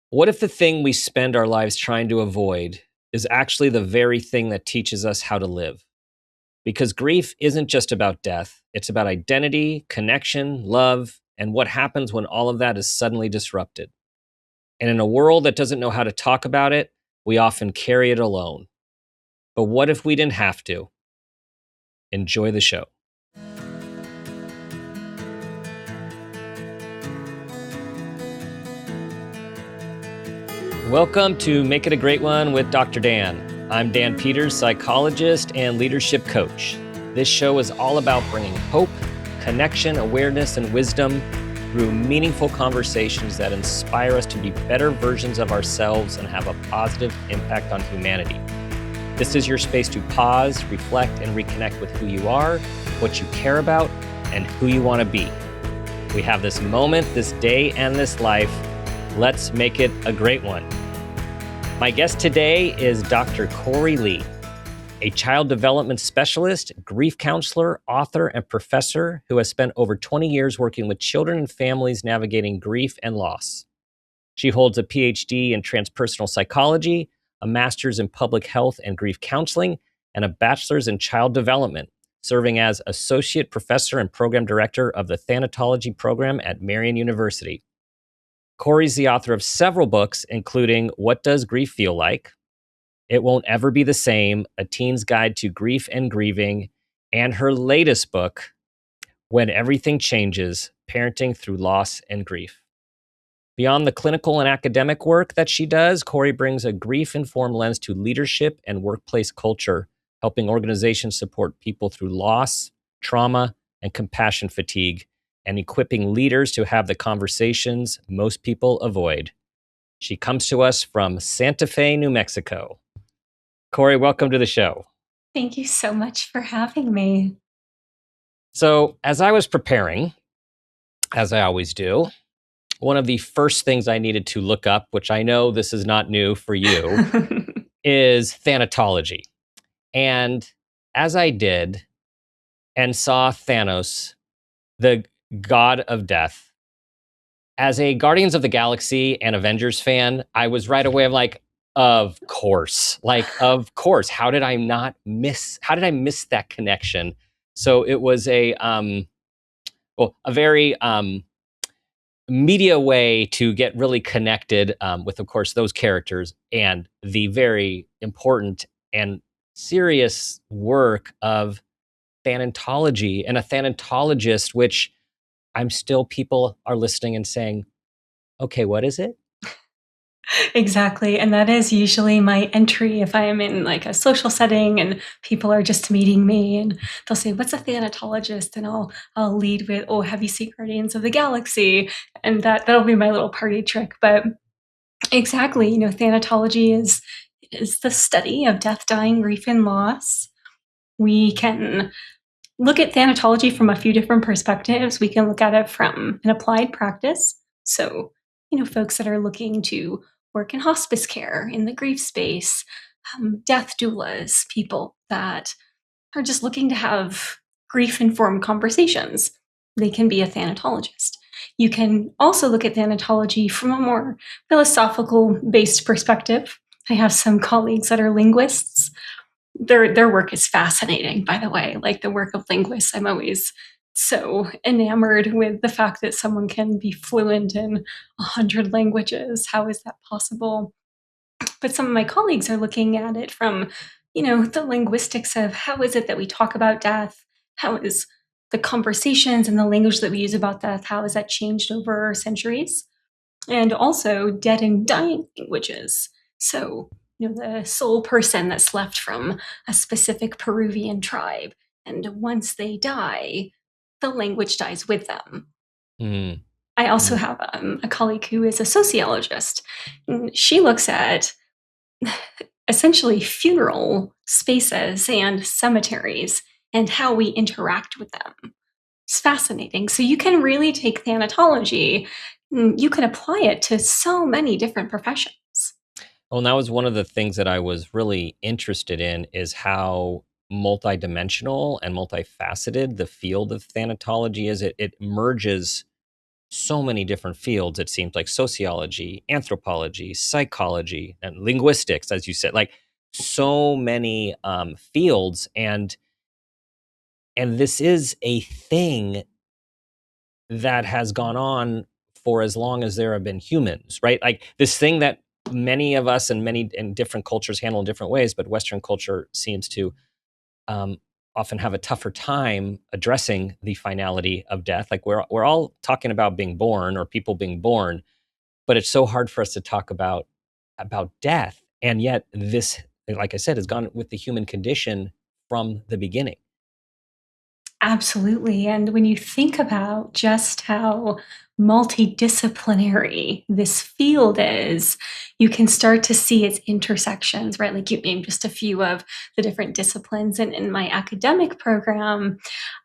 What if the thing we spend our lives trying to avoid is actually the very thing that teaches us how to live? Because grief isn't just about death, it's about identity, connection, love, and what happens when all of that is suddenly disrupted. And in a world that doesn't know how to talk about it, we often carry it alone. But what if we didn't have to? Enjoy the show. Welcome to Make It a Great One with Dr. Dan. I'm Dan Peters, psychologist and leadership coach. This show is all about bringing hope, connection, awareness, and wisdom through meaningful conversations that inspire us to be better versions of ourselves and have a positive impact on humanity. This is your space to pause, reflect, and reconnect with who you are, what you care about, and who you want to be. We have this moment, this day, and this life. Let's make it a great one. My guest today is Dr. Korie Leigh, a child development specialist, grief counselor, author, and professor who has spent over 20 years working with children and families navigating grief and loss. She holds a PhD in transpersonal psychology, a master's in public health and grief counseling, and a bachelor's in child development, serving as associate professor and program director of the thanatology program at Marian University. Korie's the author of several books, including What Does Grief Feel Like?, It Won't Ever Be the Same, A Teen's Guide to Grief and Grieving, and her latest book, When Everything Changes, Parenting Through Loss and Grief. Beyond the clinical and academic work that she does, Korie brings a grief-informed lens to leadership and workplace culture, helping organizations support people through loss, trauma, and compassion fatigue, and equipping leaders to have the conversations most people avoid. She comes to us from Santa Fe, New Mexico. Korie, welcome to the show. Thank you so much for having me. So, as I was preparing, as I always do, one of the first things I needed to look up, which I know this is not new for you, is thanatology. And as I did and saw Thanos, the god of death, as a Guardians of the Galaxy and Avengers fan, I was right away like, of course. How did I miss that connection? So it was a very media way to get really connected with, of course, those characters and the very important and serious work of thanatology and a thanatologist, which people are listening and saying, okay, what is it? Exactly. And that is usually my entry if I am in like a social setting and people are just meeting me and they'll say, "What's a thanatologist?" And I'll lead with, "Oh, have you seen Guardians of the Galaxy?" And that'll be my little party trick. But exactly, thanatology is the study of death, dying, grief, and loss. We can look at thanatology from a few different perspectives. We can look at it from an applied practice. So, folks that are looking to work in hospice care, in the grief space, death doulas, people that are just looking to have grief informed conversations. They can be a thanatologist. You can also look at thanatology from a more philosophical based perspective. I have some colleagues that are linguists. Their work is fascinating, by the way. Like the work of linguists, I'm always so enamored with the fact that someone can be fluent in 100 languages. How is that possible? But some of my colleagues are looking at it from, the linguistics of how is it that we talk about death? How is the conversations and the language that we use about death, how has that changed over centuries? And also dead and dying languages. So, the sole person that's left from a specific Peruvian tribe. And once they die, the language dies with them. Mm. I also have a colleague who is a sociologist. And she looks at essentially funeral spaces and cemeteries and how we interact with them. It's fascinating. So you can really take thanatology, you can apply it to so many different professions. Well, and that was one of the things that I was really interested in is how multidimensional and multifaceted the field of thanatology is. It merges so many different fields. It seems like sociology, anthropology, psychology, and linguistics, as you said, like so many fields. And this is a thing that has gone on for as long as there have been humans, right? Like this thing that many of us and many in different cultures handle in different ways, but Western culture seems to um, often have a tougher time addressing the finality of death. Like we're all talking about being born or people being born, but it's so hard for us to talk about death. And yet this, like I said, has gone with the human condition from the beginning. Absolutely. And when you think about just how multidisciplinary this field is, you can start to see its intersections, right? Like you named just a few of the different disciplines. And in my academic program,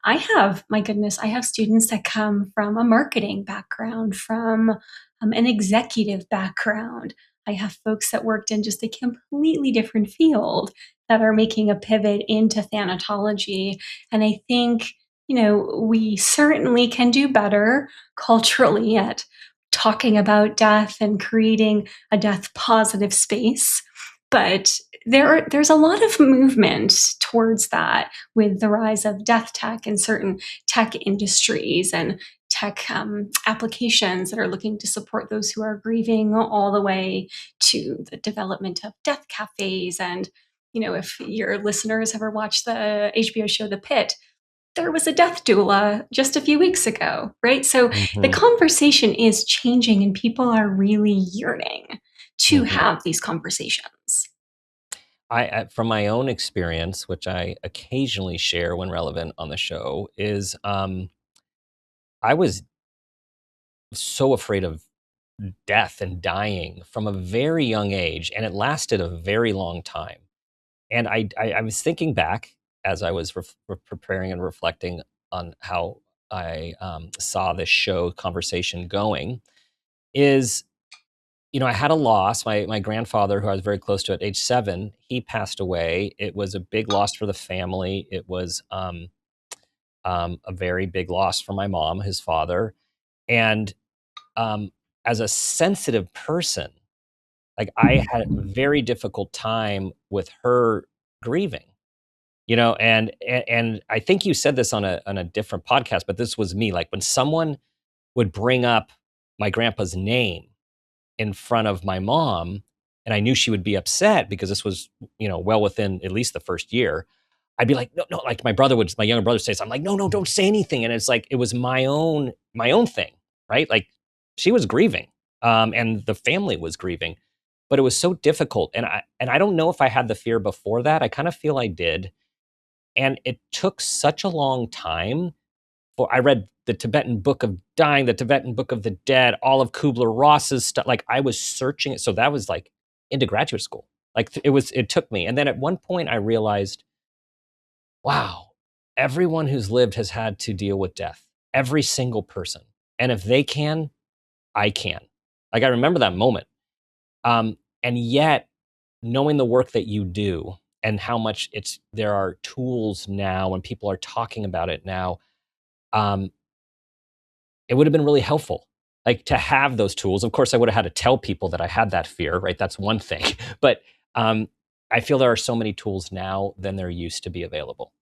I have, my goodness, I have students that come from a marketing background, from an executive background. I have folks that worked in just a completely different field that are making a pivot into thanatology. And I think, we certainly can do better culturally at talking about death and creating a death positive space. But there's a lot of movement towards that with the rise of death tech and certain tech industries and tech applications that are looking to support those who are grieving, all the way to the development of death cafes. And if your listeners ever watched the HBO show The Pit, there was a death doula just a few weeks ago, right? So the Hmm. conversation is changing and people are really yearning to Hmm. have these conversations. From my own experience, which I occasionally share when relevant on the show, is I was so afraid of death and dying from a very young age, and it lasted a very long time. And I was thinking back as I was preparing and reflecting on how I saw this show conversation going. Is I had a loss. My grandfather, who I was very close to at age 7, he passed away. It was a big loss for the family. It was a very big loss for my mom, his father. And um, as a sensitive person, like I had a very difficult time with her grieving. And I think you said this on a different podcast, but this was me. Like when someone would bring up my grandpa's name in front of my mom, and I knew she would be upset because this was, well within at least the first year. I'd be like, no, no, like my younger brother say something. I'm like, no, no, don't say anything. And it's like, it was my own thing, right? Like she was grieving, and the family was grieving, but it was so difficult. And I don't know if I had the fear before that. I kind of feel I did. And it took such a long time I read the Tibetan Book of Dying, the Tibetan Book of the Dead, all of Kubler-Ross's stuff. Like I was searching it. So that was like into graduate school. Like it took me. And then at one point I realized, wow, everyone who's lived has had to deal with death. Every single person. And if they can, I can. Like I remember that moment. And yet knowing the work that you do and how much there are tools now when people are talking about it now, um, it would have been really helpful, like to have those tools. Of course, I would have had to tell people that I had that fear, right? That's one thing. But I feel there are so many tools now than there used to be available.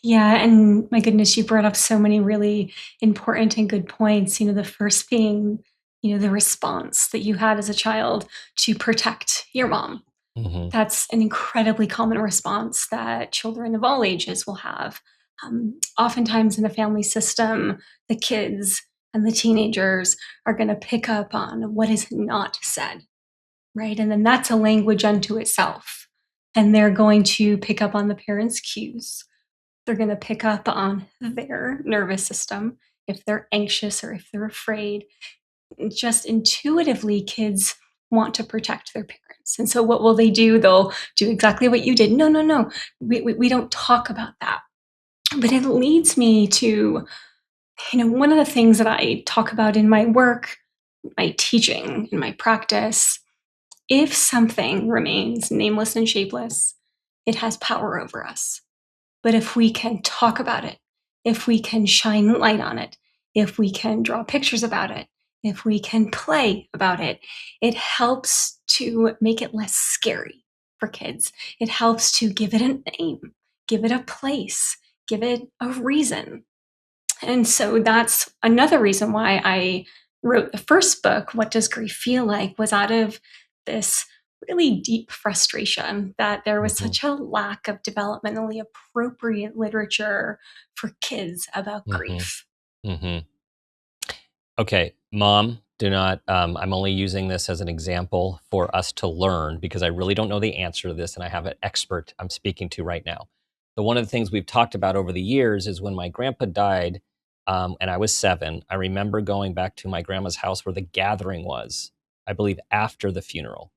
Yeah, and my goodness, you brought up so many really important and good points. The first being, the response that you had as a child to protect your mom. Hmm. That's an incredibly common response that children of all ages will have. Oftentimes in the family system, the kids and the teenagers are going to pick up on what is not said, right? And then that's a language unto itself. And they're going to pick up on the parents' cues. They're going to pick up on their nervous system if they're anxious or if they're afraid. Just intuitively, kids want to protect their parents. And so what will they do? They'll do exactly what you did. No, no, no. We don't talk about that. But it leads me to, one of the things that I talk about in my work, my teaching, in my practice. If something remains nameless and shapeless, it has power over us. But if we can talk about it, if we can shine light on it, if we can draw pictures about it, if we can play about it, it helps to make it less scary for kids. It helps to give it a name, give it a place, give it a reason. And so that's another reason why I wrote the first book, What Does Grief Feel Like, was out of this really deep frustration that there was Mm-hmm. such a lack of developmentally appropriate literature for kids about Mm-hmm. grief. Mm-hmm. Okay, mom, do not, I'm only using this as an example for us to learn because I really don't know the answer to this and I have an expert I'm speaking to right now. So one of the things we've talked about over the years is when my grandpa died, and I was 7, I remember going back to my grandma's house where the gathering was, I believe after the funeral.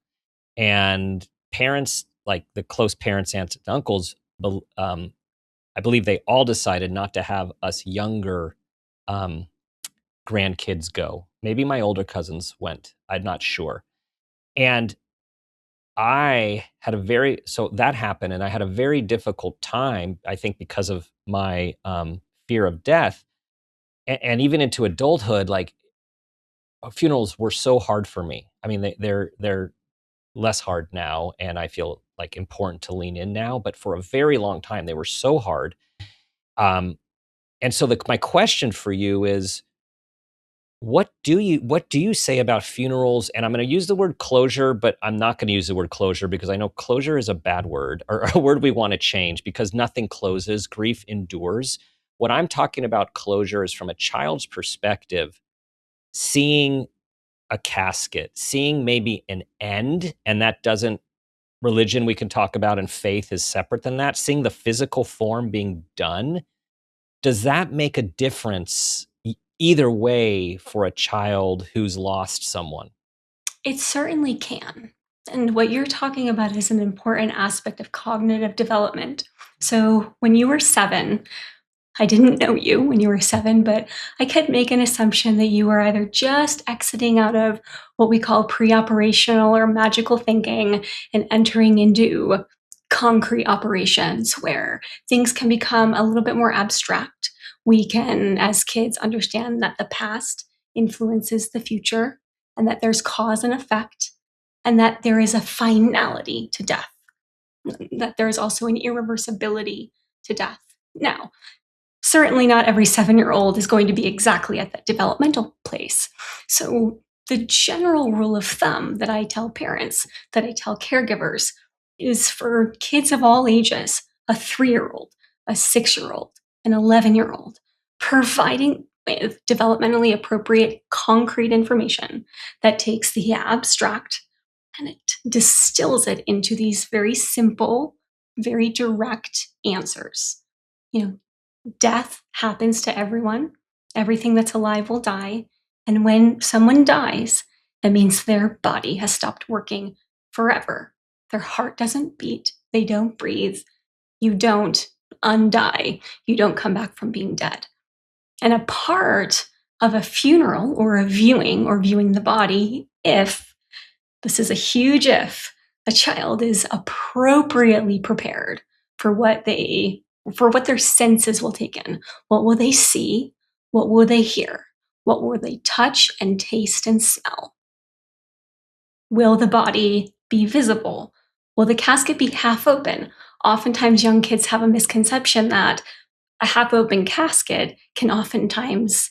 And parents, like the close parents, aunts and uncles, I believe they all decided not to have us younger um, grandkids go. Maybe my older cousins went. I'm not sure. And I had so that happened, and I had a very difficult time, I think, because of my fear of death. And even into adulthood, like funerals were so hard for me. I mean, they're less hard now, and I feel like important to lean in now. But for a very long time, they were so hard. Um, and so my question for you is, what do you say about funerals? And I'm going to use the word closure, but I'm not going to use the word closure because I know closure is a bad word or a word we want to change because nothing closes, grief endures. What I'm talking about closure is from a child's perspective, seeing a casket, seeing maybe an end, and that doesn't religion we can talk about and faith is separate than that, seeing the physical form being done. Does that make a difference either way for a child who's lost someone? It certainly can. And what you're talking about is an important aspect of cognitive development. So when you were 7, I didn't know you when you were 7, but I could make an assumption that you were either just exiting out of what we call pre-operational or magical thinking and entering into concrete operations where things can become a little bit more abstract. We can, as kids, understand that the past influences the future and that there's cause and effect and that there is a finality to death, that there is also an irreversibility to death. Now, certainly not every 7-year-old is going to be exactly at that developmental place. So, the general rule of thumb that I tell parents, that I tell caregivers, is for kids of all ages, a 3-year-old, a 6-year-old, an 11-year-old, providing with developmentally appropriate concrete information that takes the abstract and it distills it into these very simple, very direct answers. You know, death happens to everyone. Everything that's alive will die. And when someone dies, that means their body has stopped working forever. Their heart doesn't beat, they don't breathe. You don't undie, you don't come back from being dead. And a part of a funeral or a viewing or viewing the body, if this is a huge if, a child is appropriately prepared for what their senses will take in. What will they see? What will they hear? What will they touch and taste and smell? Will the body be visible? Will the casket be half open? Oftentimes, young kids have a misconception that a half open casket can oftentimes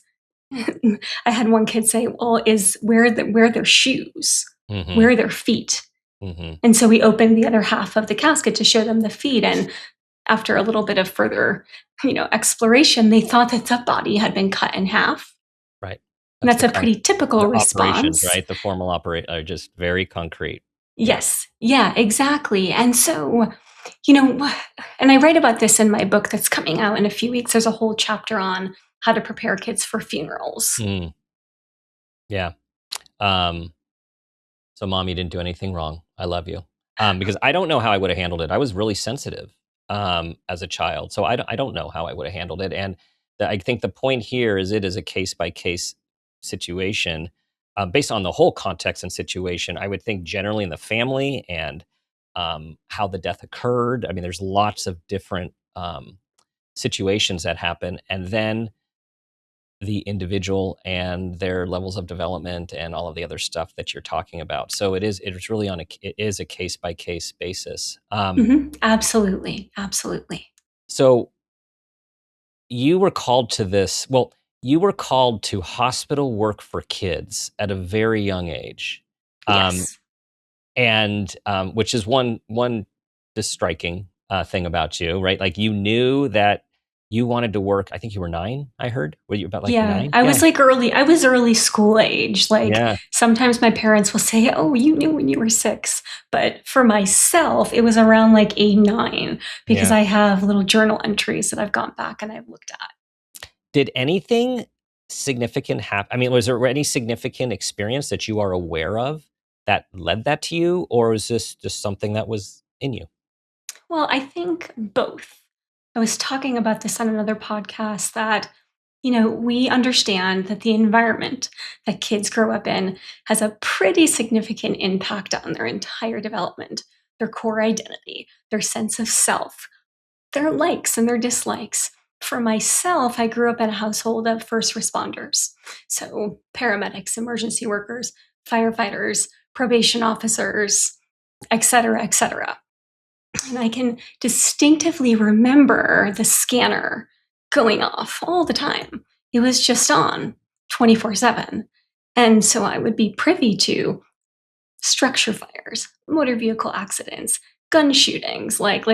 I had one kid say, well, is where their shoes, Hmm. where are their feet? Hmm. And so we opened the other half of the casket to show them the feet. And after a little bit of further, exploration, they thought that the body had been cut in half. Right. And That's that's a pretty typical the operations, response. right? The formal operate are just very concrete. Yeah. Yes. Yeah, exactly. And so, you know, and I write about this in my book that's coming out in a few weeks. There's a whole chapter on how to prepare kids for funerals. Mm, yeah. Um, So, mom, you didn't do anything wrong. I love you. Because I don't know how I would have handled it. I was really sensitive as a child, so I don't know how I would have handled it. And I think the point here is it is a case by case situation based on the whole context and situation. I would think generally in the family and how the death occurred. I mean, there's lots of different situations that happen, and then the individual and their levels of development and all of the other stuff that you're talking about. So it's really it is a case by case basis. Absolutely. Absolutely. So you were called to this. Well, you were called to hospital work for kids at a very young age, um, Yes. and which is one just striking thing about you, right? Like you knew that you wanted to work. I think you were 9. I heard. Were you about like Yeah, 9? Yeah, I was early school age. Like, yeah, sometimes my parents will say, "Oh, you knew when you were 6." But for myself, it was around like 8, 9, because yeah. I have little journal entries that I've gone back and I've looked at. Did anything significant happen? I mean, was there any significant experience that you are aware of that led that to you, or is this just something that was in you? Well, I think both. I was talking about this on another podcast that, we understand that the environment that kids grow up in has a pretty significant impact on their entire development, their core identity, their sense of self, their likes and their dislikes. For myself, I grew up in a household of first responders. So, paramedics, emergency workers, firefighters, probation officers, et cetera, et cetera. And I can distinctively remember the scanner going off all the time. It was just on 24/7. And so I would be privy to structure fires, motor vehicle accidents, gun shootings, like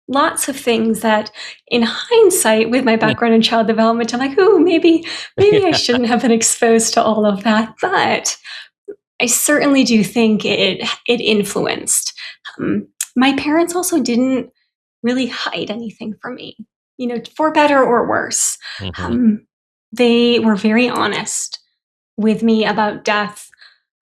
lots of things that in hindsight with my Hmm. background in child development, I'm like, "Oh, maybe I Yeah. shouldn't have been exposed to all of that." But I certainly do think it influenced. My parents also didn't really hide anything from me, for better or worse. Hmm. Um, they were very honest with me about death,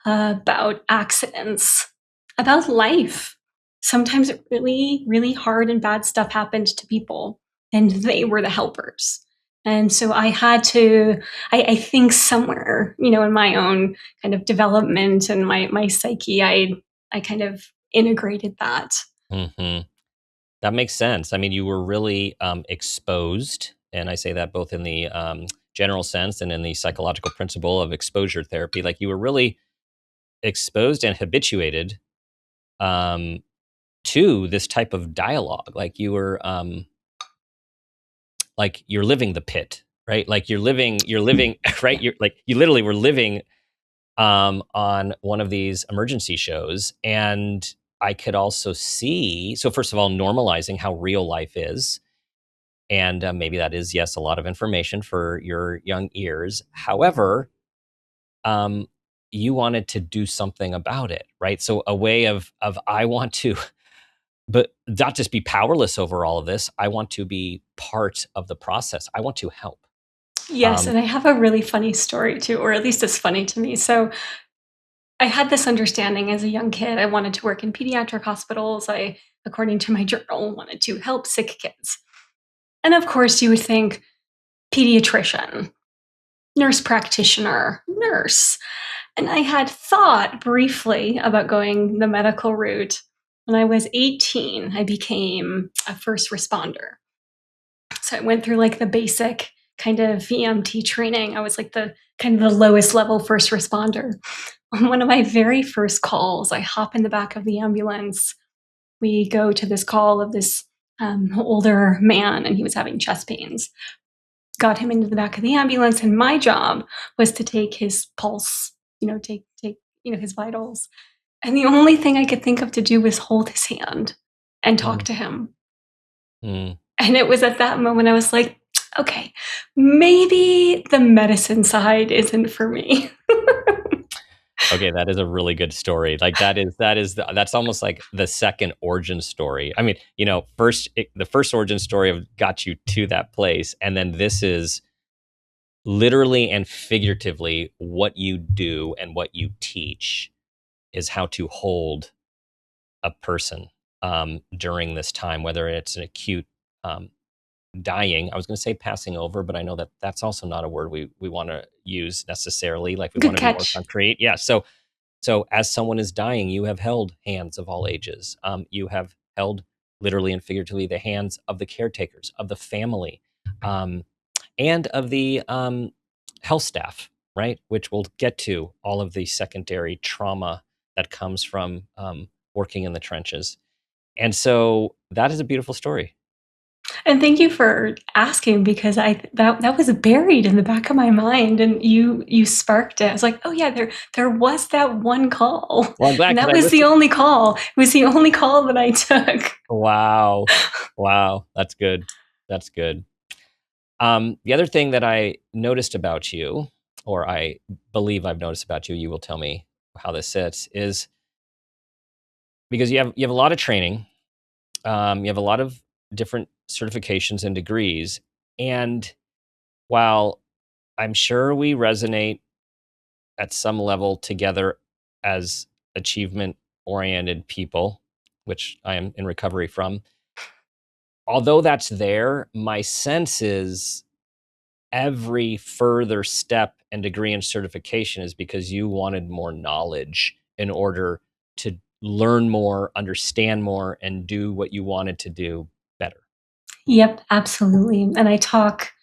about accidents, about life. Sometimes really, really hard and bad stuff happened to people, and they were the helpers. And so I had to, I think somewhere, in my own kind of development and my psyche, I kind of integrated that. Hmm. That makes sense. I mean, you were really exposed, and I say that both in the general sense and in the psychological principle of exposure therapy. Like you were really exposed and habituated um, to this type of dialogue. Like you were, like you're living the pit, right? Like you're living, right? You're like you literally were living on one of these emergency shows, and I could also see. So first of all, normalizing how real life is. And maybe that is, yes, a lot of information for your young ears. However, um, you wanted to do something about it, right? So a way of I want to, but not just be powerless over all of this. I want to be part of the process. I want to help. Yes, Um, and I have a really funny story too, or at least it's funny to me. So I had this understanding as a young kid. I wanted to work in pediatric hospitals. I, according to my journal, wanted to help sick kids. And of course, you would think pediatrician, nurse practitioner, nurse. And I had thought briefly about going the medical route. When I was 18, I became a first responder. So I went through like the basic kind of EMT training. I was like the kind of the lowest level first responder. On one of my very first calls, I hop in the back of the ambulance. We go to this call of this older man, and he was having chest pains. Got him into the back of the ambulance, and my job was to take his pulse, take his vitals. And the only thing I could think of to do was hold his hand and talk mm, to him. mm. And it was at that moment I was like, okay, maybe the medicine side isn't for me. Okay, that is a really good story. Like that's almost like the second origin story. I mean, the first origin story of got you to that place, and then this is literally and figuratively what you do and what you teach is how to hold a person during this time, whether it's an acute um, dying. I was going to say passing over, but I know that that's also not a word we want to use necessarily. Like we want Good to be more catch. concrete. Yeah. So as someone is dying, you have held hands of all ages. You have held literally and figuratively the hands of the caretakers, of the family, um, and of the health staff, right? Which we'll get to all of the secondary trauma that comes from working in the trenches. And so that is a beautiful story. And thank you for asking because that was buried in the back of my mind, and you sparked it. I was like, "Oh, yeah, there was that one call, Well, I'm glad and because that I was the listened. only call. It was the only call that I took." Wow. Wow. That's good. That's good. The other thing that I noticed about you, or I believe I've noticed about you, you will tell me how this sits, is because you have a lot of training, you have a lot of different certifications and degrees, and while I'm sure we resonate at some level together as achievement oriented people, which I am in recovery from, although that's there, my sense is every further step and degree and certification is because you wanted more knowledge in order to learn more, understand more, and do what you wanted to do better. Yep, absolutely. And I talk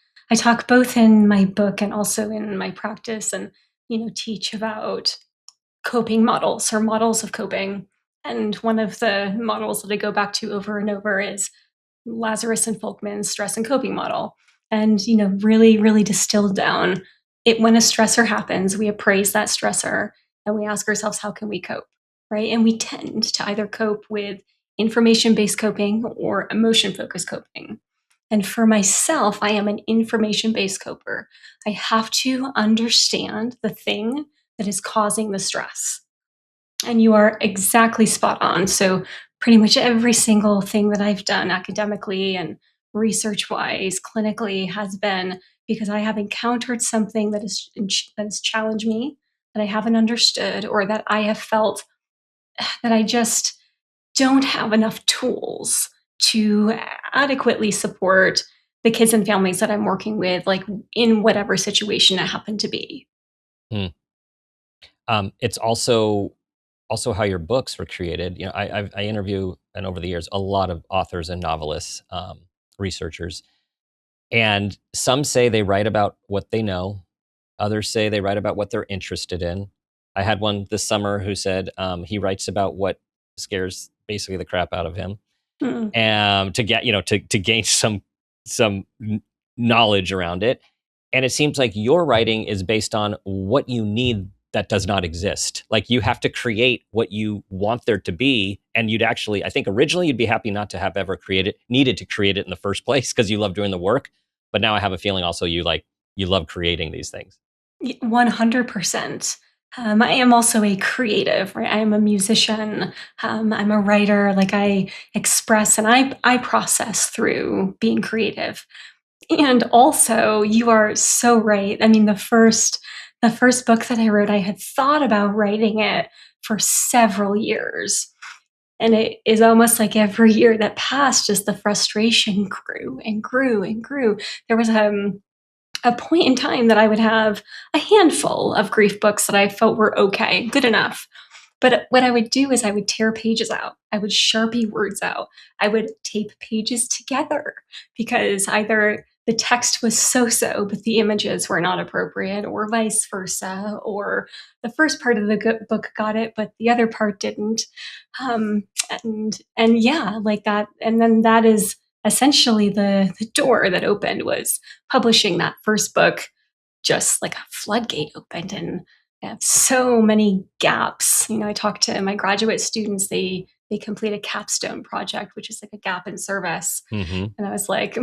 both in my book and also in my practice, and teach about coping models or models of coping. And one of the models that I go back to over and over is Lazarus and Folkman's stress and coping model. And, really, really distilled down it when a stressor happens, we appraise that stressor and we ask ourselves, how can we cope? Right. And we tend to either cope with information based coping or emotion focused coping. And for myself, I am an information based coper. I have to understand the thing that is causing the stress. And you are exactly spot on. So, pretty much every single thing that I've done academically and research wise, clinically, has been because I have encountered something that has challenged me, that I haven't understood, or that I have felt that I just don't have enough tools to adequately support the kids and families that I'm working with, like in whatever situation it happened to be. Hmm. It's also how your books were created. I interview, and over the years, a lot of authors and novelists, researchers, and some say they write about what they know. Others say they write about what they're interested in. I had one this summer who said he writes about what scares basically the crap out of him, Mm. to get to gain some knowledge around it. And it seems like your writing is based on what you need that does not exist. Like you have to create what you want there to be, and you'd actually, I think originally you'd be happy not to have ever needed to create it in the first place because you love doing the work. But now I have a feeling also you love creating these things. 100%. I am also a creative, right? I am a musician. I'm a writer. Like I express and I process through being creative. And also, you are so right. I mean, the first book that I wrote, I had thought about writing it for several years. And it is almost like every year that passed, just the frustration grew and grew and grew. There was a point in time that I would have a handful of grief books that I felt were okay, good enough. But what I would do is I would tear pages out. I would Sharpie words out. I would tape pages together because either the text was so so, but the images were not appropriate, or vice versa, or the first part of the book got it, but the other part didn't. And yeah, like that. And then that is essentially the door that opened was publishing that first book. Just like a floodgate opened, and I have so many gaps. I talk to my graduate students, they complete a capstone project, which is like a gap in service. Hmm. And I was like,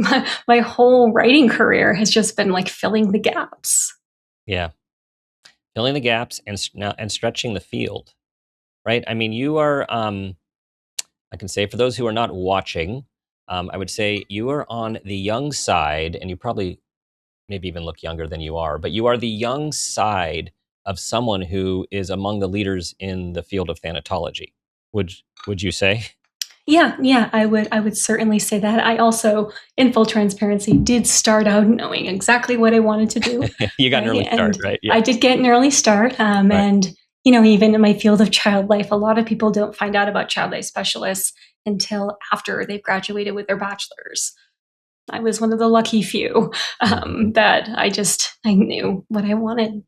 my whole writing career has just been like filling the gaps. Yeah, filling the gaps and stretching the field. Right. I mean, you are. I can say for those who are not watching, I would say you are on the young side, and you probably maybe even look younger than you are, but you are the young side of someone who is among the leaders in the field of thanatology. Would would you say? Yeah, yeah, I would certainly say that. I also, in full transparency, did start out knowing exactly what I wanted to do, You got an right? early start, And right? Yeah. I did get an early start. Right. And even in my field of child life, a lot of people don't find out about child life specialists until after they've graduated with their bachelor's. I was one of the lucky few Mhm. that I knew what I wanted.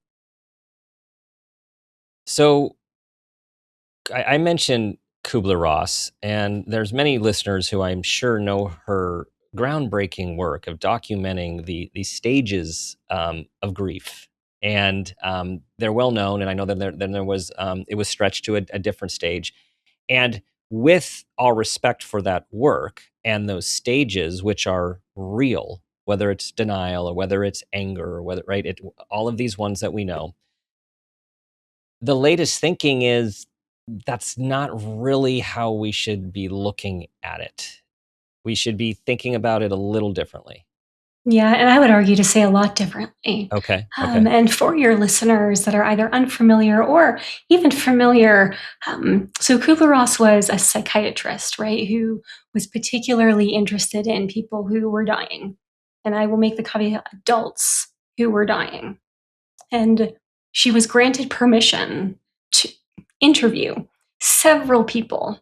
So I mentioned Kubler-Ross, and there's many listeners who I'm sure know her groundbreaking work of documenting the stages of grief. And they're well known, and I know that there was it was stretched to a different stage. And with all respect for that work and those stages, which are real, whether it's denial or whether it's anger or whether right, all of these ones that we know, the latest thinking is that's not really how we should be looking at it. We should be thinking about it a little differently. Yeah, and I would argue to say a lot differently. Okay. Okay. And for your listeners that are either unfamiliar or even familiar, so Kubler Ross was a psychiatrist, right, who was particularly interested in people who were dying. And I will make the caveat adults who were dying. And she was granted permission to interview several people.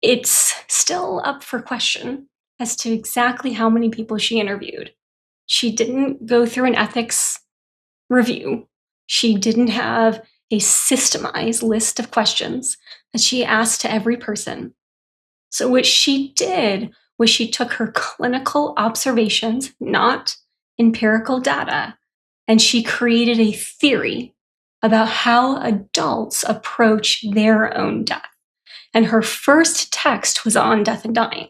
It's still up for question as to exactly how many people she interviewed. She didn't go through an ethics review. She didn't have a systemized list of questions that she asked to every person. So, what she did was she took her clinical observations, not empirical data, and she created a theory about how adults approach their own death. And her first text was on death and dying.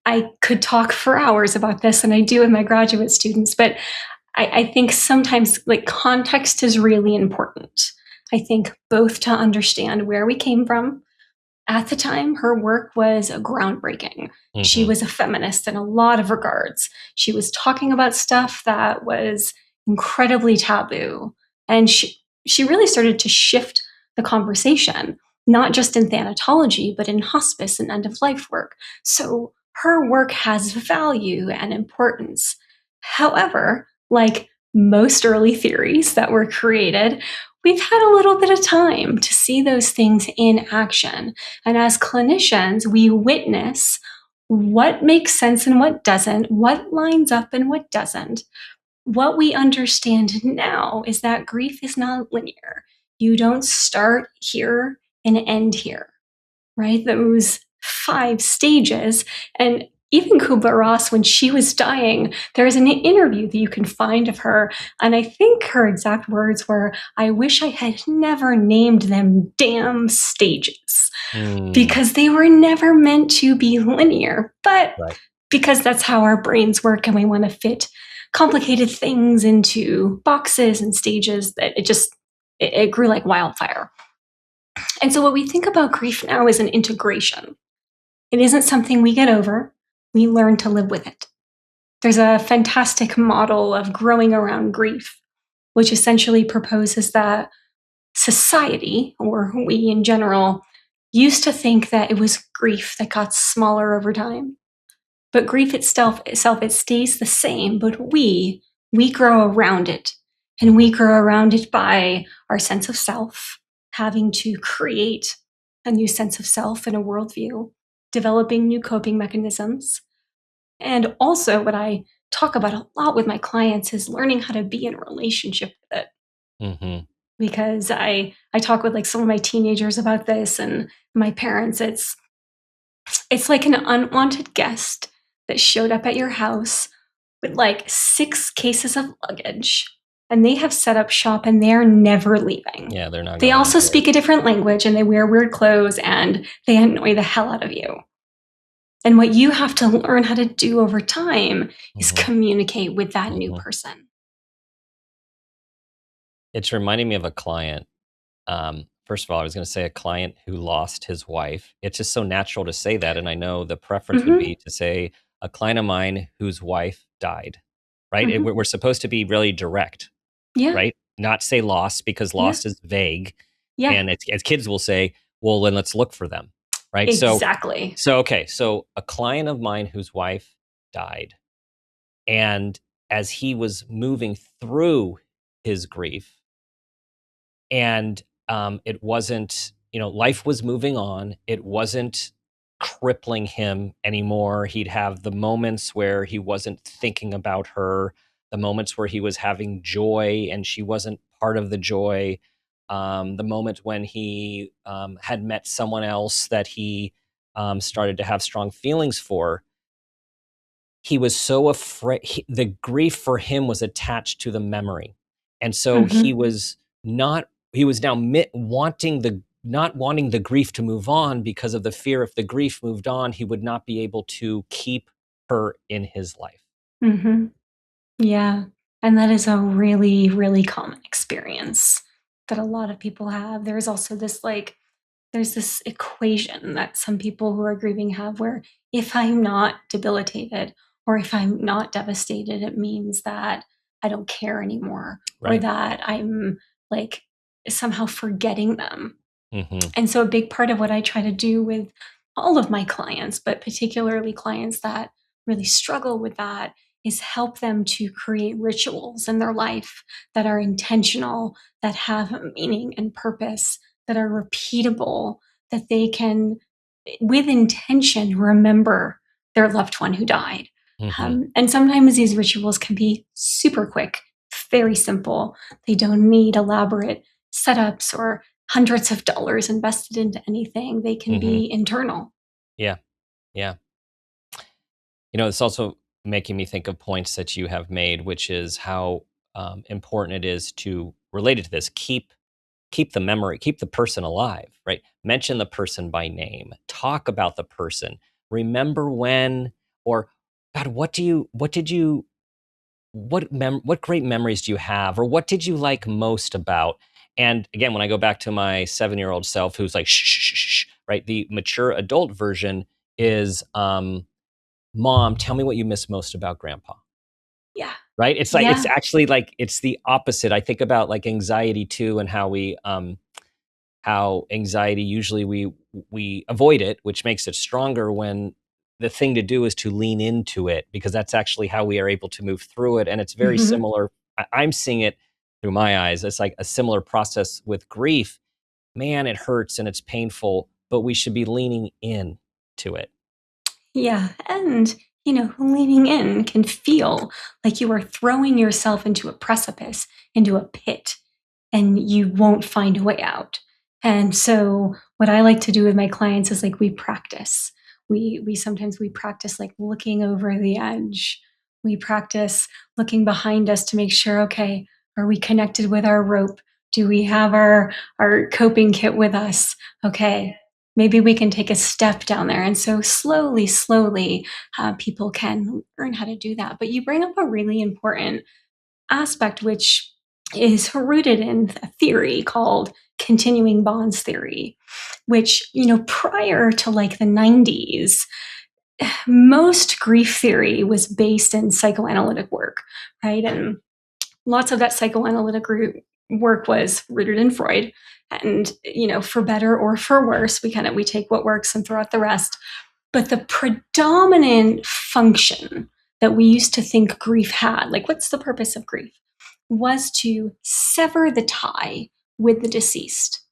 I could talk for hours about this, and I do with my graduate students, but I think sometimes like context is really important. I think both to understand where we came from. At the time, her work was groundbreaking. She Hmm. was a feminist in a lot of regards. She was talking about stuff that was incredibly taboo. And she really started to shift the conversation, not just in thanatology, but in hospice and end of life work. So her work has value and importance. However, like most early theories that were created, we've had a little bit of time to see those things in action. And as clinicians, we witness what makes sense and what doesn't, what lines up and what doesn't. What we understand now is that grief is not linear. You don't start here and end here, right? Those 5 stages. And even Kubler Ross, when she was dying, there's an interview that you can find of her. And I think her exact words were, I wish I had never named them damn stages Mm, because they were never meant to be linear. But right. because that's how our brains work and we want to fit complicated things into boxes and stages, that it grew like wildfire. And so what we think about grief now is an integration. It isn't something we get over, we learn to live with it. There's a fantastic model of growing around grief, which essentially proposes that society, or we in general, used to think that it was grief that got smaller over time. But grief itself it stays the same, but we grow around it. And we Hmm. grow around it by our sense of self, having to create a new sense of self and a worldview, developing new coping mechanisms. And also what I talk about a lot with my clients is learning how to be in a relationship with it. Hmm. Because I talk with like some of my teenagers about this and my parents. It's like an unwanted guest that showed up at your house with like 6 cases of luggage, and they have set up shop and they're never leaving. Yeah, they're not They going also anywhere. speak a different language and they wear weird clothes and they annoy the hell out of you. And what you have to learn how to do over time is Hmm. communicate with that new Hmm. person. It's reminding me of a client. First of all, I was going to say a client who lost his wife. It's just so natural to say that. And I know the preference would Hmm. be to say a client of mine whose wife died, right? Hmm. We're supposed to be really direct, Yeah, right? Not say lost because yeah, lost is vague. yeah, And as kids will say, well, then let's look for them, right? exactly. Okay. So a client of mine whose wife died, and as he was moving through his grief, and it wasn't, life was moving on. It wasn't crippling him anymore. He'd have the moments where he wasn't thinking about her, the moments where he was having joy and she wasn't part of the joy, the moment when he had met someone else that he started to have strong feelings for. He was so afraid. The grief for him was attached to the memory. And so he Mhm. was not, he was now wanting the, not wanting the grief to move on because of the fear if the grief moved on, he would not be able to keep her in his life. Mhm. Yeah, and that is a really, really common experience that a lot of people have. There's also this, like there's this equation that some people who are grieving have where if I'm not debilitated or if I'm not devastated, it means that I don't care anymore or Right. that I'm, like, somehow forgetting them. Mm-hmm. And so a big part of what I try to do with all of my clients, but particularly clients that really struggle with that, is help them to create rituals in their life that are intentional, that have meaning and purpose, that are repeatable, that they can, with intention, remember their loved one who died. Mm-hmm. And sometimes these rituals can be super quick, very simple. They don't need elaborate setups or hundreds of dollars invested into anything. They can Mm-hmm. be internal. Yeah. Yeah. You know, it's also making me think of points that you have made, which is how important it is to, related to this, keep the memory, keep the person alive, right? Mention the person by name, talk about the person, remember when, or God, what great memories do you have, or what did you like most about? And again, when I go back to my 7-year-old self, who's like, shh, shh, shh, shh, right? The mature adult version is, Mom, tell me what you miss most about Grandpa, Yeah. right? It's like, it's Yeah. actually like, it's the opposite. I think about like anxiety too, and how anxiety usually we avoid it, which makes it stronger when the thing to do is to lean into it, because that's actually how we are able to move through it. And it's very Mhm. similar. I'm seeing it through my eyes. It's like a similar process with grief. Man, it hurts and it's painful, but we should be leaning in to it. Yeah. And, leaning in can feel like you are throwing yourself into a precipice, into a pit, and you won't find a way out. And so what I like to do with my clients is like we practice. We practice like looking over the edge. We practice looking behind us to make sure, okay, are we connected with our rope? Do we have our coping kit with us? Okay, maybe we can take a step down there. And so slowly, slowly, people can learn how to do that. But you bring up a really important aspect, which is rooted in a theory called continuing bonds theory, which, prior to like the 90s, most grief theory was based in psychoanalytic work, right? And lots of that psychoanalytic work was rooted in Freud. And, for better or for worse, we take what works and throw out the rest. But the predominant function that we used to think grief had, like what's the purpose of grief, was to sever the tie with the deceased.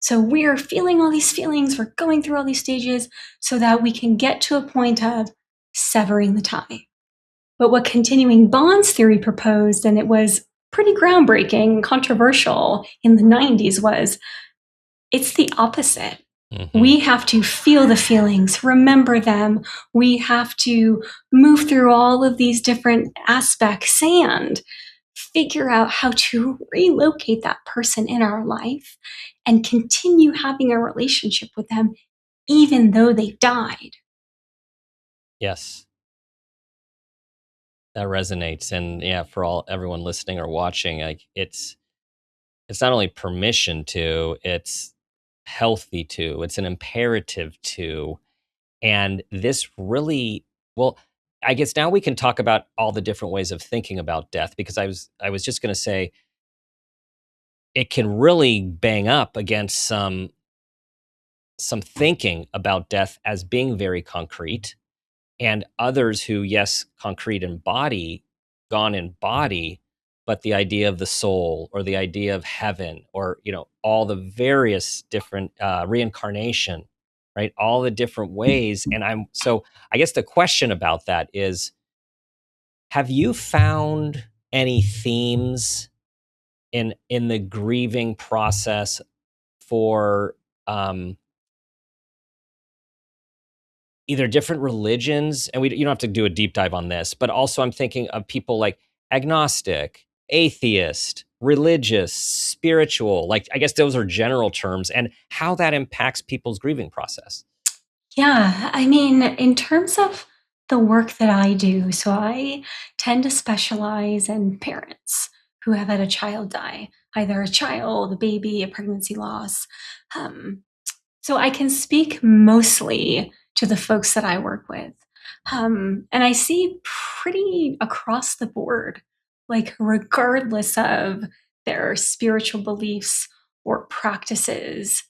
So we're feeling all these feelings, we're going through all these stages so that we can get to a point of severing the tie. But what continuing bonds theory proposed, and it was pretty groundbreaking and controversial in the 90s, was it's the opposite. Mm-hmm. We have to feel the feelings, remember them. We have to move through all of these different aspects and figure out how to relocate that person in our life and continue having a relationship with them even though they died. Yes, that resonates. And yeah, for all everyone listening or watching, like it's not only permission to, it's healthy to, it's an imperative to. And this really, well, I guess now we can talk about all the different ways of thinking about death, because I was just going to say it can really bang up against some thinking about death as being very concrete, and others who, yes, concrete in body, gone in body, but the idea of the soul or the idea of heaven, or all the various different reincarnation, right? All the different ways. And I guess the question about that is, have you found any themes in the grieving process for either different religions, and you don't have to do a deep dive on this, but also I'm thinking of people like agnostic, atheist, religious, spiritual, like I guess those are general terms, and how that impacts people's grieving process. Yeah, I mean, in terms of the work that I do, so I tend to specialize in parents who have had a child die, either a child, a baby, a pregnancy loss. Um, so I can speak mostly to the folks that I work with. And I see pretty across the board, like, regardless of their spiritual beliefs or practices,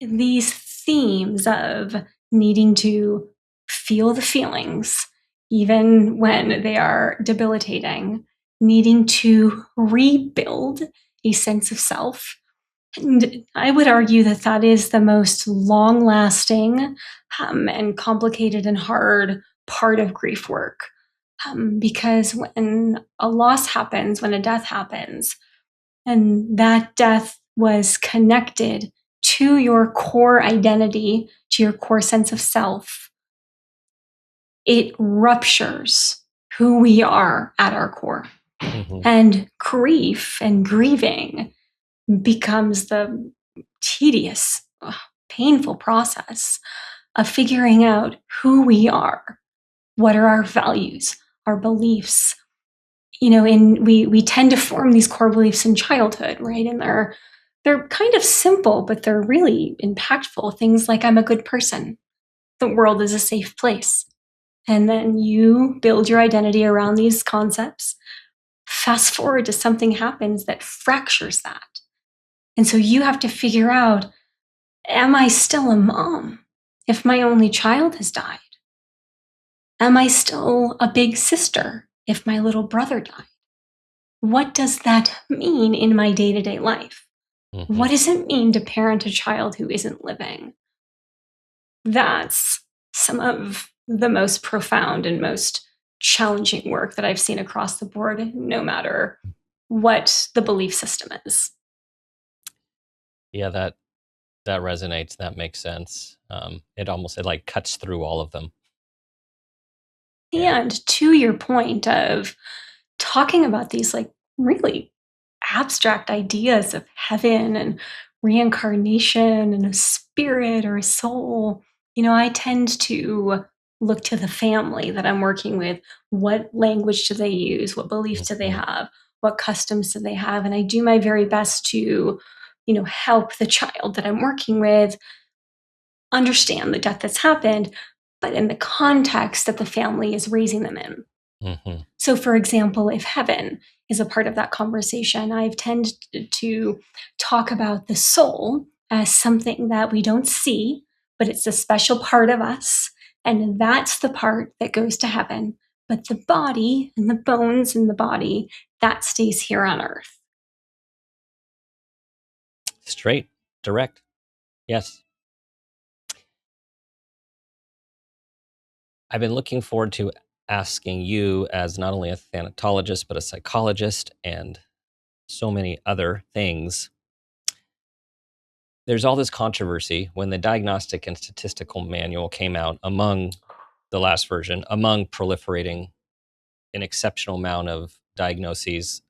these themes of needing to feel the feelings, even when they are debilitating, needing to rebuild a sense of self. And I would argue that that is the most long lasting and complicated and hard part of grief work. Because when a loss happens, when a death happens, and that death was connected to your core identity, to your core sense of self, it ruptures who we are at our core. Mm-hmm. And grief and grieving becomes the tedious, painful process of figuring out who we are, what are our values, our beliefs. And we tend to form these core beliefs in childhood, right? And they're kind of simple, but they're really impactful. Things like, I'm a good person, the world is a safe place. And then you build your identity around these concepts. Fast forward to something happens that fractures that. And so you have to figure out, am I still a mom if my only child has died? Am I still a big sister if my little brother died? What does that mean in my day to day life? Mm-hmm. What does it mean to parent a child who isn't living? That's some of the most profound and most challenging work that I've seen across the board, no matter what the belief system is. Yeah, that resonates. That makes sense. It like cuts through all of them. Yeah. And to your point of talking about these, like, really abstract ideas of heaven and reincarnation and a spirit or a soul, I tend to look to the family that I'm working with. What language do they use? What beliefs do they Mhm. have? What customs do they have? And I do my very best to, help the child that I'm working with understand the death that's happened, but in the context that the family is raising them in. Mhm. So, for example, if heaven is a part of that conversation, I've tended to talk about the soul as something that we don't see, but it's a special part of us. And that's the part that goes to heaven. But the body and the bones in the body, that stays here on earth. Straight, direct. Yes. I've been looking forward to asking you, as not only a thanatologist, but a psychologist and so many other things. There's all this controversy when the Diagnostic and Statistical Manual came out, among the last version, among proliferating an exceptional amount of diagnoses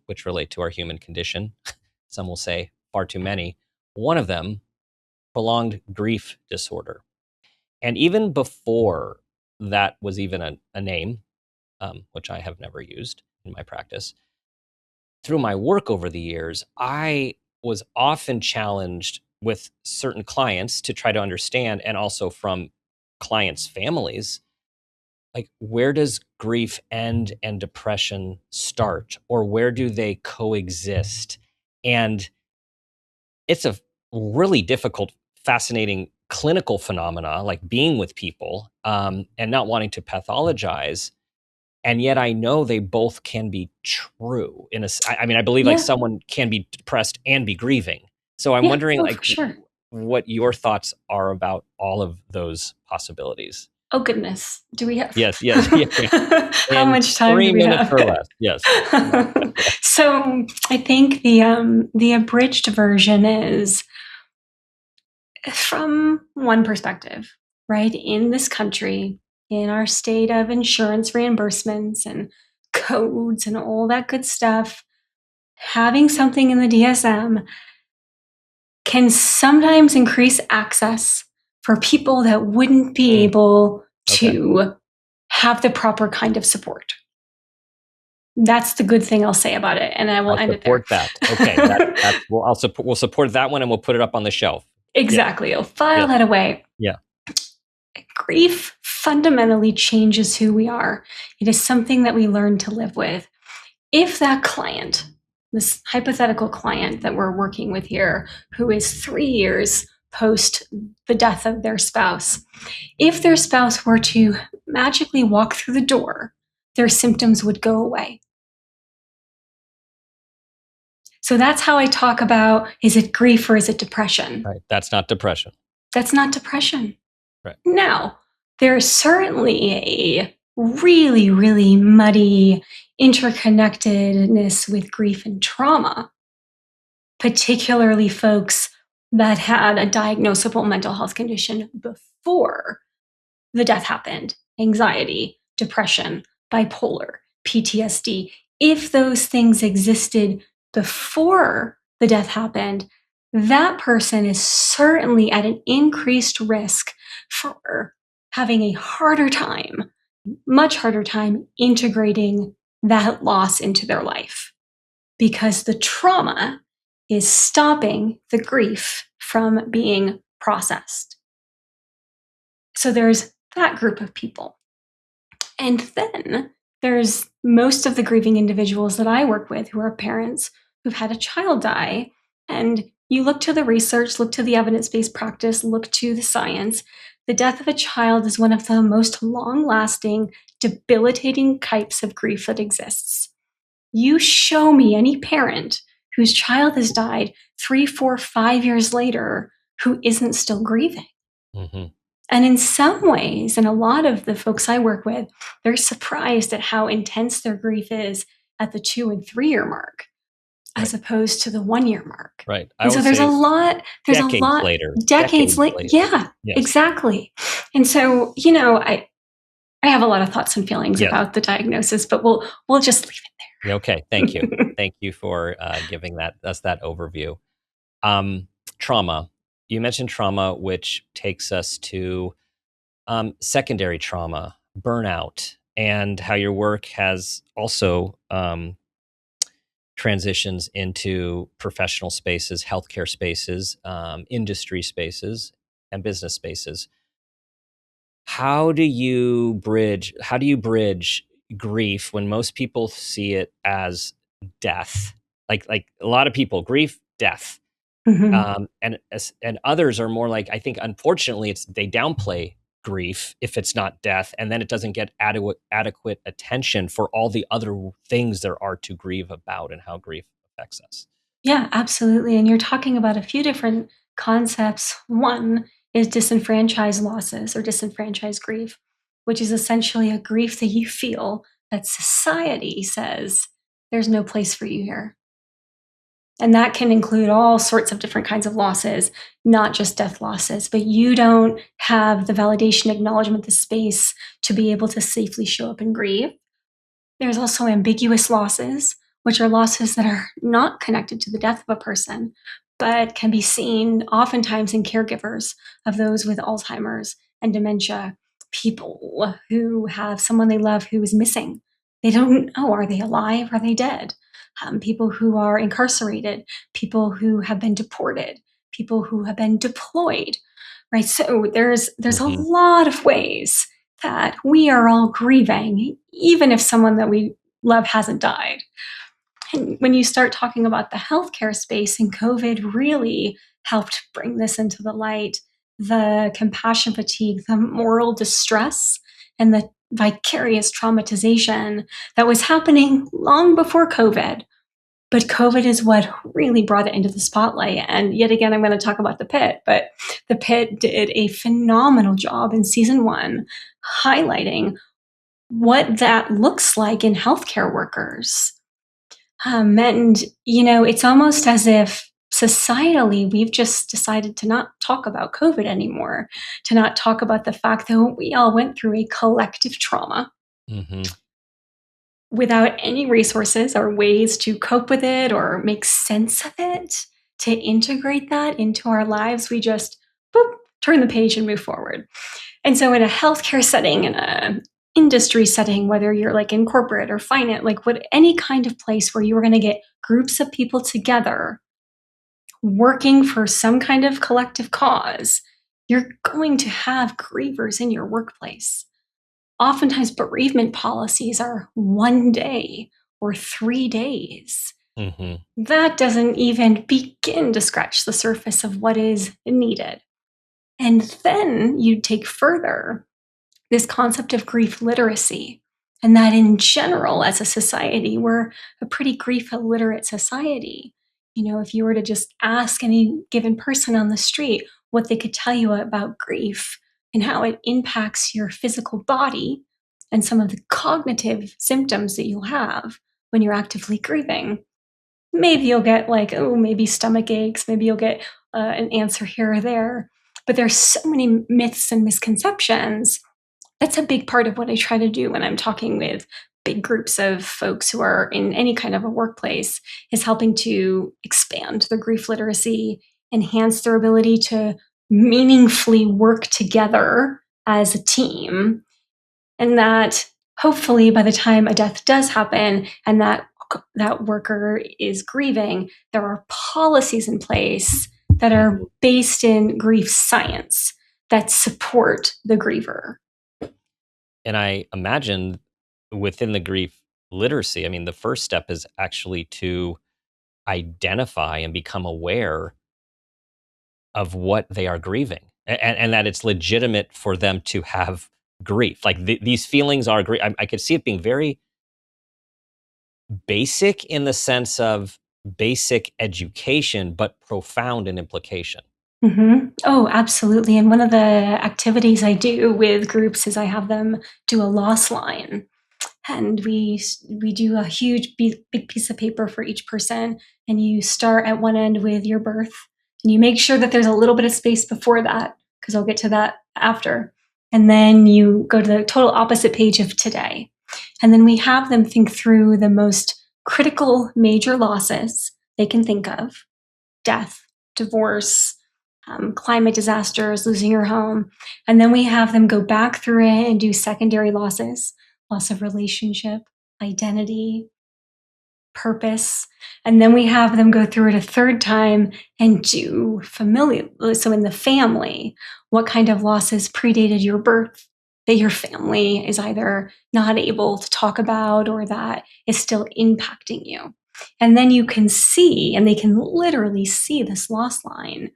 which relate to our human condition. Some will say far too many. One of them, prolonged grief disorder. And even before that was even a name, which I have never used in my practice, through my work over the years, I was often challenged with certain clients to try to understand, and also from clients' families, like, where does grief end and depression start, or where do they coexist? And it's a really difficult, fascinating clinical phenomena, like being with people and not wanting to pathologize. And yet I know they both can be true. I mean, I believe like Yeah. someone can be depressed and be grieving. So I'm Yeah. wondering, Oh, like, for sure. what your thoughts are about all of those possibilities. Oh, goodness. Do we have Yes, yes, yeah. how In much time do 3 we minutes have? or less. Yes. So I think the abridged version is from one perspective, right? In this country, in our state of insurance reimbursements and codes and all that good stuff, having something in the DSM can sometimes increase access for people that wouldn't be able Okay. to have the proper kind of support. That's the good thing I'll say about it, and I will end it there. Support that. Okay, we'll support that one, and we'll put it up on the shelf. Exactly. I'll file Yes. that away. Yeah. Grief fundamentally changes who we are. It is something that we learn to live with. If that client, this hypothetical client that we're working with here, who is 3 years post the death of their spouse, if their spouse were to magically walk through the door, their symptoms would go away. So that's how I talk about, is it grief or is it depression? Right. That's not depression. That's not depression. Right. Now, there's certainly a really, really muddy interconnectedness with grief and trauma, particularly folks that had a diagnosable mental health condition before the death happened, anxiety, depression, bipolar, PTSD. If those things existed before the death happened, that person is certainly at an increased risk for having a harder time, much harder time integrating that loss into their life, because the trauma is stopping the grief from being processed. So there's that group of people. And then there's most of the grieving individuals that I work with who are parents who've had a child die. And you look to the research, look to the evidence-based practice, look to the science. The death of a child is one of the most long-lasting, debilitating types of grief that exists. You show me any parent whose child has died 3, 4, 5 years later who isn't still grieving. Mm-hmm. And in some ways, and a lot of the folks I work with, they're surprised at how intense their grief is at the 2 and 3 year mark, as opposed to the 1 year mark. Right. And so there's a lot, decades later. decades later. Yeah, yes. Exactly. And so, I have a lot of thoughts and feelings about the diagnosis, but we'll just leave it there. Okay. Thank you. Thank you for giving us that overview. Trauma. You mentioned trauma, which takes us to secondary trauma, burnout, and how your work has also transitions into professional spaces, healthcare spaces, industry spaces, and business spaces. How do you bridge grief when most people see it as death? Like a lot of people, grief, death. Mm-hmm. And others are more like, I think, unfortunately, they downplay grief if it's not death, and then it doesn't get adequate attention for all the other things there are to grieve about and how grief affects us. Yeah, absolutely. And you're talking about a few different concepts. One is disenfranchised losses or disenfranchised grief, which is essentially a grief that you feel that society says there's no place for you here. And that can include all sorts of different kinds of losses, not just death losses, but you don't have the validation, acknowledgement, the space to be able to safely show up and grieve. There's also ambiguous losses, which are losses that are not connected to the death of a person, but can be seen oftentimes in caregivers of those with Alzheimer's and dementia, people who have someone they love who is missing. They don't know, are they alive? Are they dead? People who are incarcerated, people who have been deported, people who have been deployed, right? So there's a lot of ways that we are all grieving, even if someone that we love hasn't died. And when you start talking about the healthcare space, and COVID really helped bring this into the light, the compassion fatigue, the moral distress, and the vicarious traumatization that was happening long before COVID But COVID is what really brought it into the spotlight. And yet again, I'm going to talk about The Pit, but The Pit did a phenomenal job in season 1 highlighting what that looks like in healthcare workers. And, it's almost as if societally we've just decided to not talk about COVID anymore, to not talk about the fact that we all went through a collective trauma Mm-hmm. without any resources or ways to cope with it or make sense of it, to integrate that into our lives. We just boop, turn the page and move forward. And so in a healthcare setting, in a industry setting, whether you're like in corporate or finance, like any kind of place where you are going to get groups of people together working for some kind of collective cause, you're going to have grievers in your workplace. Oftentimes, bereavement policies are 1 day or 3 days. Mm-hmm. That doesn't even begin to scratch the surface of what is needed. And then you take further this concept of grief literacy, and that in general, as a society, we're a pretty grief illiterate society. If you were to just ask any given person on the street what they could tell you about grief and how it impacts your physical body and some of the cognitive symptoms that you'll have when you're actively grieving, maybe you'll get like, oh, maybe stomach aches, maybe you'll get an answer here or there. But there's so many myths and misconceptions. That's a big part of what I try to do when I'm talking with big groups of folks who are in any kind of a workplace, is helping to expand their grief literacy, enhance their ability to meaningfully work together as a team. And that hopefully by the time a death does happen and that worker is grieving, there are policies in place that are based in grief science that support the griever. And I imagine within the grief literacy, I mean, the first step is actually to identify and become aware of what they are grieving, and that it's legitimate for them to have grief. Like these feelings are grief. I could see it being very basic in the sense of basic education, but profound in implication. Mm-hmm. Oh, absolutely. And one of the activities I do with groups is I have them do a loss line. And we do a huge big piece of paper for each person, and you start at one end with your birth, and you make sure that there's a little bit of space before that, because I'll get to that after. And then you go to the total opposite page of today. And then we have them think through the most critical major losses they can think of: death, divorce, climate disasters, losing your home. And then we have them go back through it and do secondary losses: loss of relationship, identity, purpose. And then we have them go through it a third time and do familial. So in the family, what kind of losses predated your birth that your family is either not able to talk about or that is still impacting you? And then you can see, and they can literally see this loss line,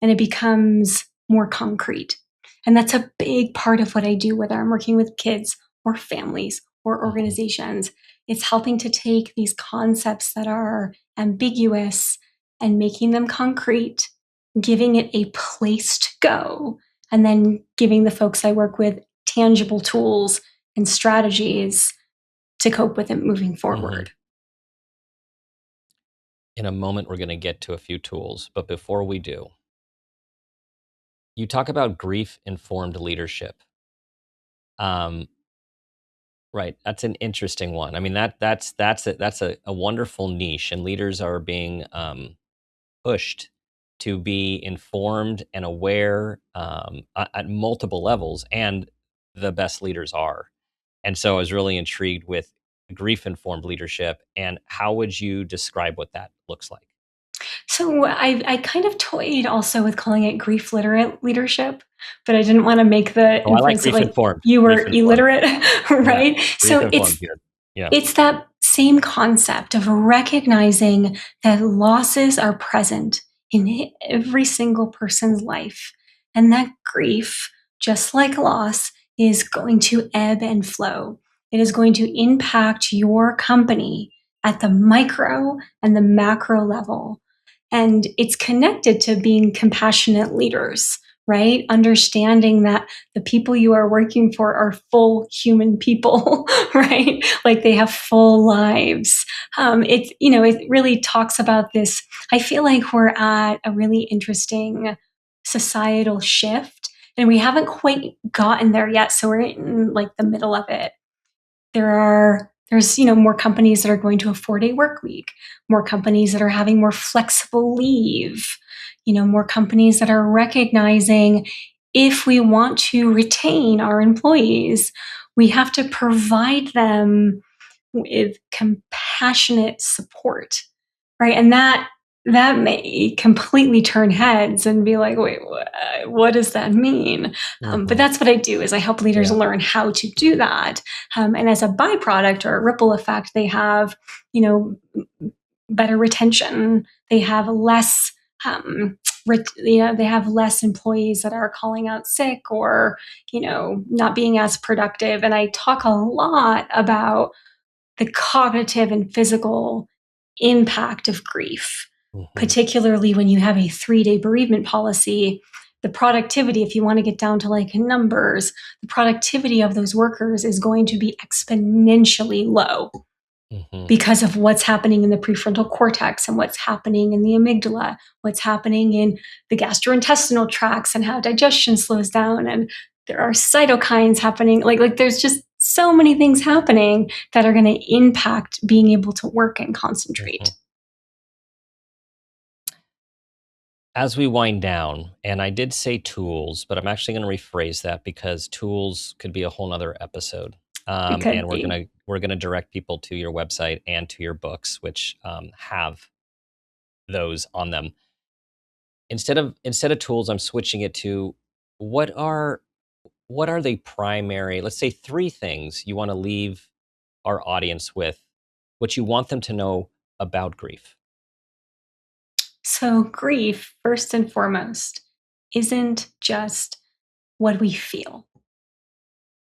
and it becomes more concrete. And that's a big part of what I do, whether I'm working with kids or families or organizations. It's helping to take these concepts that are ambiguous and making them concrete, giving it a place to go, and then giving the folks I work with tangible tools and strategies to cope with it moving forward. In a moment, we're going to get to a few tools, but before we do, you talk about grief-informed leadership. Right, that's an interesting one. I mean, that's a wonderful niche, and leaders are being pushed to be informed and aware at multiple levels, and the best leaders are. And so I was really intrigued with grief-informed leadership, and how would you describe what that looks like? So I kind of toyed also with calling it grief literate leadership, but I didn't want to make the Oh, I like inference that like grief-informed. you were Grief-informed. illiterate, Yeah, right? So grief-informed here. Yeah. it's that same concept of recognizing that losses are present in every single person's life, and that grief, just like loss, is going to ebb and flow. It is going to impact your company at the micro and the macro level. And it's connected to being compassionate leaders, right? Understanding that the people you are working for are full human people, right? Like they have full lives. It really talks about this. I feel like we're at a really interesting societal shift and we haven't quite gotten there yet. So we're in like the middle of it. There's more companies that are going to a 4-day work week, more companies that are having more flexible leave, more companies that are recognizing if we want to retain our employees, we have to provide them with compassionate support, right? And that may completely turn heads and be like, wait, what does that mean? But that's what I do is I help leaders learn how to do that. And as a byproduct or a ripple effect, they have, better retention. They have less, they have less employees that are calling out sick or, not being as productive. And I talk a lot about the cognitive and physical impact of grief, particularly when you have a 3-day bereavement policy. The productivity, if you want to get down to like numbers, the productivity of those workers is going to be exponentially low because of what's happening in the prefrontal cortex and what's happening in the amygdala, what's happening in the gastrointestinal tracts and how digestion slows down. And there are cytokines happening. Like there's just so many things happening that are going to impact being able to work and concentrate. As we wind down, and I did say tools, but I'm actually going to rephrase that because tools could be a whole nother episode. And we're gonna direct people to your website and to your books, which have those on them. Instead of tools, I'm switching it to what are the primary, let's say 3 things you want to leave our audience with, what you want them to know about grief. So grief, first and foremost, isn't just what we feel.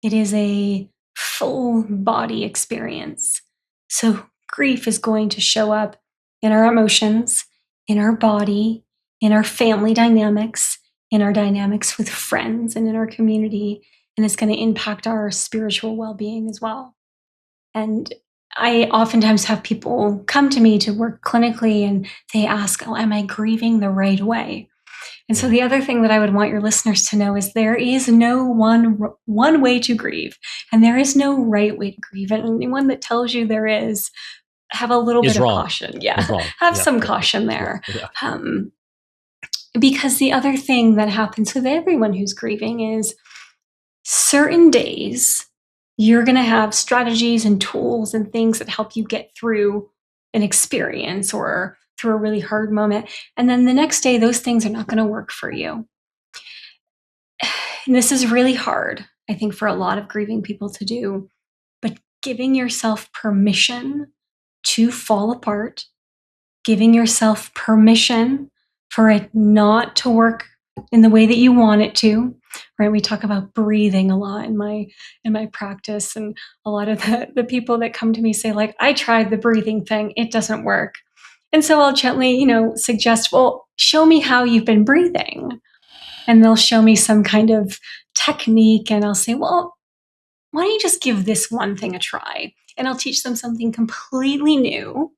It is a full body experience. So grief is going to show up in our emotions, in our body, in our family dynamics, in our dynamics with friends and in our community, and it's going to impact our spiritual well-being as well. And I oftentimes have people come to me to work clinically and they ask, oh, am I grieving the right way? And so the other thing that I would want your listeners to know is there is no one way to grieve, and there is no right way to grieve. And anyone that tells you there is, have a little bit of caution. Have some caution there. Because the other thing that happens with everyone who's grieving is certain days you're going to have strategies and tools and things that help you get through an experience or through a really hard moment. And then the next day, those things are not going to work for you. And this is really hard, I think, for a lot of grieving people to do. But giving yourself permission to fall apart, giving yourself permission for it not to work in the way that you want it to, right? We talk about breathing a lot in my practice. And a lot of the people that come to me say, like, I tried the breathing thing, it doesn't work. And so I'll gently, suggest, well, show me how you've been breathing. And they'll show me some kind of technique. And I'll say, well, why don't you just give this one thing a try? And I'll teach them something completely new,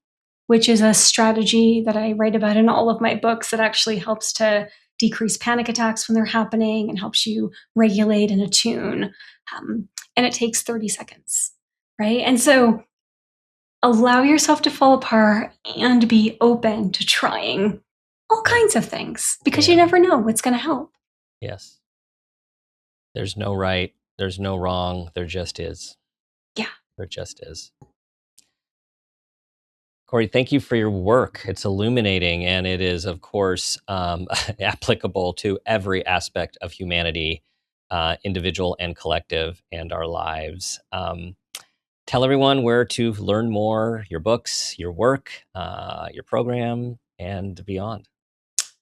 which is a strategy that I write about in all of my books that actually helps to decrease panic attacks when they're happening and helps you regulate and attune. And it takes 30 seconds, right? And so allow yourself to fall apart and be open to trying all kinds of things because you never know what's going to help. Yes. There's no right, there's no wrong, there just is. Yeah. There just is. Korie, thank you for your work. It's illuminating, and it is, of course, applicable to every aspect of humanity, individual and collective, and our lives. Tell everyone where to learn more, your books, your work, your program, and beyond.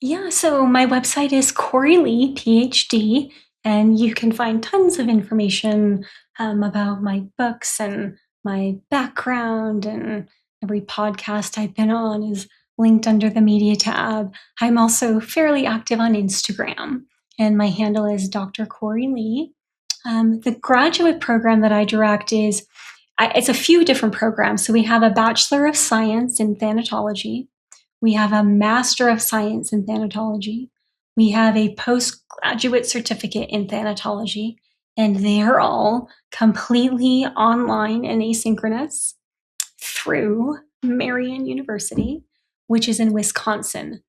Yeah, so my website is Korie Leigh, PhD, and you can find tons of information about my books and my background and Every podcast I've been on is linked under the media tab. I'm also fairly active on Instagram, and my handle is Dr. Korie Leigh. The graduate program that I direct it's a few different programs. So we have a Bachelor of Science in Thanatology. We have a Master of Science in Thanatology. We have a postgraduate certificate in Thanatology, and they're all completely online and asynchronous through Marian University, which is in Wisconsin,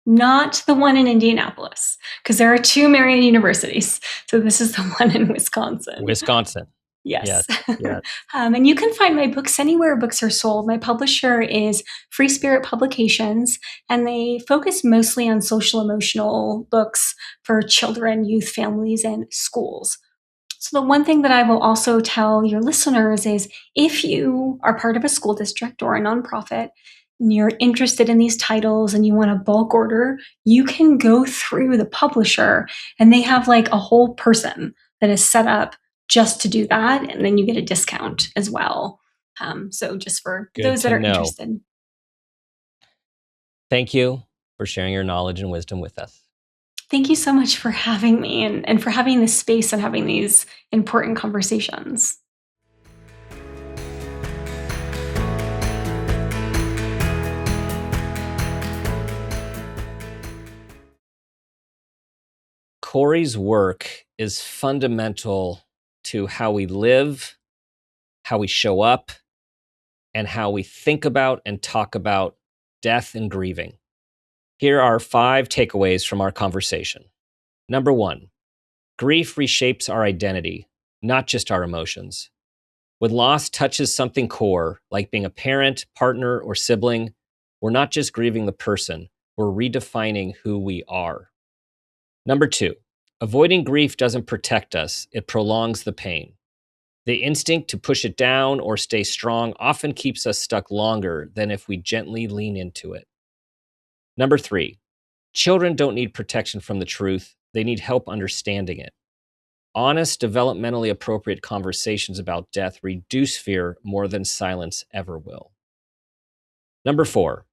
not the one in Indianapolis, because there are two Marian universities. So this is the one in Wisconsin. Wisconsin. Yes. Yes. And you can find my books anywhere books are sold. My publisher is Free Spirit Publications, and they focus mostly on social emotional books for children, youth, families, and schools. So the one thing that I will also tell your listeners is if you are part of a school district or a nonprofit and you're interested in these titles and you want a bulk order, you can go through the publisher and they have like a whole person that is set up just to do that, and then you get a discount as well. So just for those that are interested. Thank you for sharing your knowledge and wisdom with us. Thank you so much for having me and for having this space and having these important conversations. Korie's work is fundamental to how we live, how we show up, and how we think about and talk about death and grieving. Here are 5 takeaways from our conversation. Number 1, grief reshapes our identity, not just our emotions. When loss touches something core, like being a parent, partner, or sibling, we're not just grieving the person, we're redefining who we are. Number 2, avoiding grief doesn't protect us, it prolongs the pain. The instinct to push it down or stay strong often keeps us stuck longer than if we gently lean into it. Number 3, children don't need protection from the truth, they need help understanding it. Honest, developmentally appropriate conversations about death reduce fear more than silence ever will. Number 4,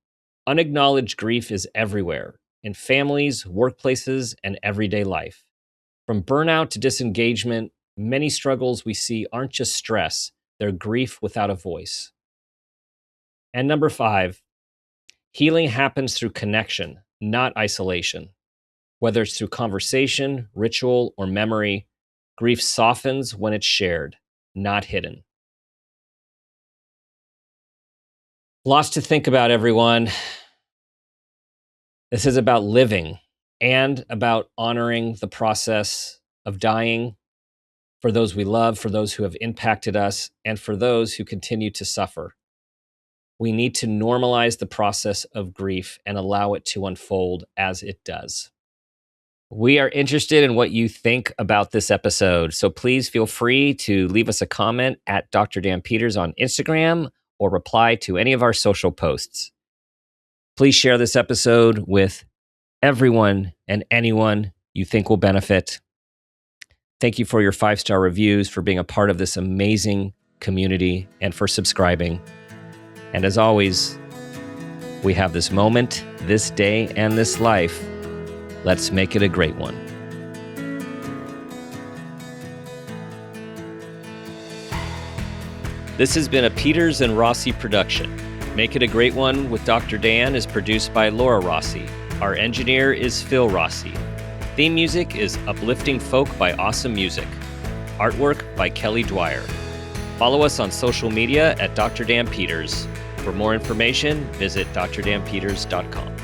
unacknowledged grief is everywhere, in families, workplaces, and everyday life. From burnout to disengagement, many struggles we see aren't just stress, they're grief without a voice. And number 5, healing happens through connection, not isolation. Whether it's through conversation, ritual, or memory, grief softens when it's shared, not hidden. Lots to think about, everyone. This is about living and about honoring the process of dying for those we love, for those who have impacted us, and for those who continue to suffer. We need to normalize the process of grief and allow it to unfold as it does. We are interested in what you think about this episode, so please feel free to leave us a comment at Dr. Dan Peters on Instagram or reply to any of our social posts. Please share this episode with everyone and anyone you think will benefit. Thank you for your 5-star reviews, for being a part of this amazing community, and for subscribing. And as always, we have this moment, this day, and this life. Let's make it a great one. This has been a Peters and Rossi production. Make It a Great One with Dr. Dan is produced by Laura Rossi. Our engineer is Phil Rossi. Theme music is Uplifting Folk by Awesome Music. Artwork by Kelly Dwyer. Follow us on social media at Dr. Dan Peters. For more information, visit drdanpeters.com.